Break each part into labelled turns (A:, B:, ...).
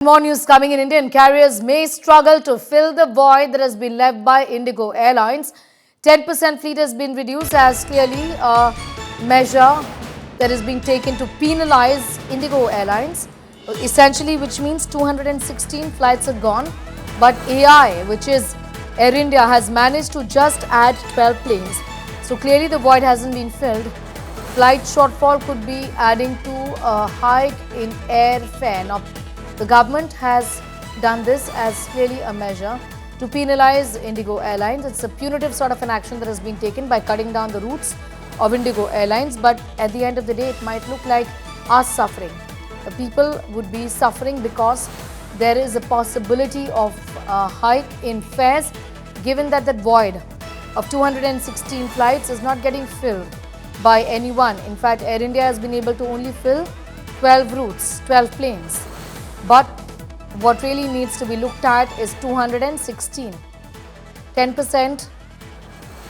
A: More news coming in. Indian carriers may struggle to fill the void that has been left by IndiGo Airlines. 10% fleet has been reduced as clearly a measure that is being taken to penalize IndiGo Airlines. Essentially, which means 216 flights are gone. But AI, which is Air India, has managed to just add 12 planes. So clearly the void hasn't been filled. Flight shortfall could be adding to a hike in airfare. Now, the government has done this as clearly a measure to penalize IndiGo Airlines. It's a punitive sort of an action that has been taken by cutting down the routes of IndiGo Airlines. But at the end of the day, it might look like us suffering. The people would be suffering because there is a possibility of a hike in fares, given that void of 216 flights is not getting filled by anyone. In fact, Air India has been able to only fill 12 routes, 12 planes. But what really needs to be looked at is 216. 10%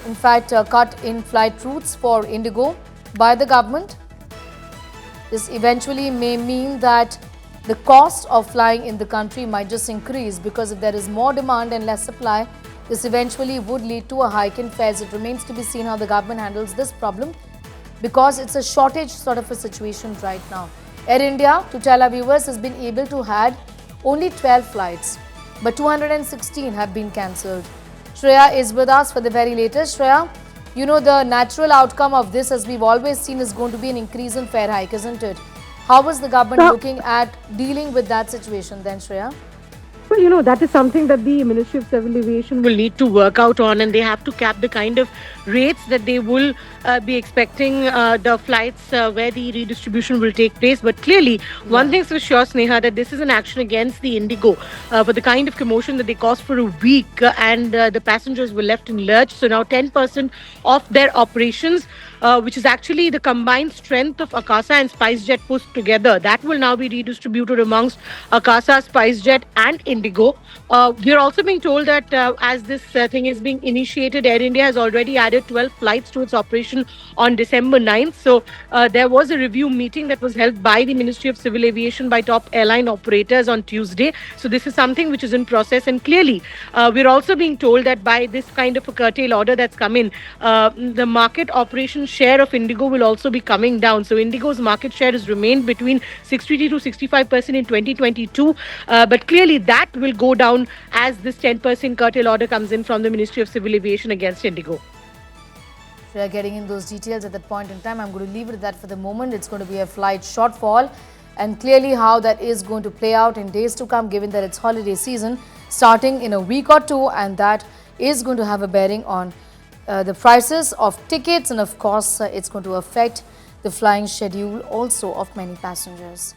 A: in fact cut in flight routes for IndiGo by the government. This eventually may mean that the cost of flying in the country might just increase, because if there is more demand and less supply, this eventually would lead to a hike in fares. It remains to be seen how the government handles this problem, because it's a shortage sort of a situation right now. Air India, to tell our viewers, has been able to had only 12 flights, but 216 have been cancelled. Shreya is with us for the very latest. Shreya, you know the natural outcome of this, as we've always seen, is going to be an increase in fare hike, isn't it? How is the government looking at dealing with that situation then, Shreya?
B: Well, that is something that the Ministry of Civil Aviation will need to work out on, and they have to cap the kind of rates that they will be expecting the flights where the redistribution will take place. But clearly, one thing's for sure, Sneha, that this is an action against the IndiGo for the kind of commotion that they caused for a week, and the passengers were left in lurch. So now 10% of their operations, which is actually the combined strength of Akasa and SpiceJet put together, that will now be redistributed amongst Akasa, SpiceJet and IndiGo. We are also being told that as this thing is being initiated, Air India has already added 12 flights to its operation on December 9th. So there was a review meeting that was held by the Ministry of Civil Aviation by top airline operators on Tuesday. So this is something which is in process, and clearly we're also being told that by this kind of a curtail order that's come in, the market operation share of IndiGo will also be coming down. So IndiGo's market share has remained between 60 to 65% in 2022, but clearly that will go down as this 10% curtail order comes in from the Ministry of Civil Aviation against IndiGo.
A: We are getting in those details at that point in time. I'm going to leave it at that for the moment. It's going to be a flight shortfall, and clearly how that is going to play out in days to come, given that it's holiday season starting in a week or two, and that is going to have a bearing on the prices of tickets, and of course it's going to affect the flying schedule also of many passengers.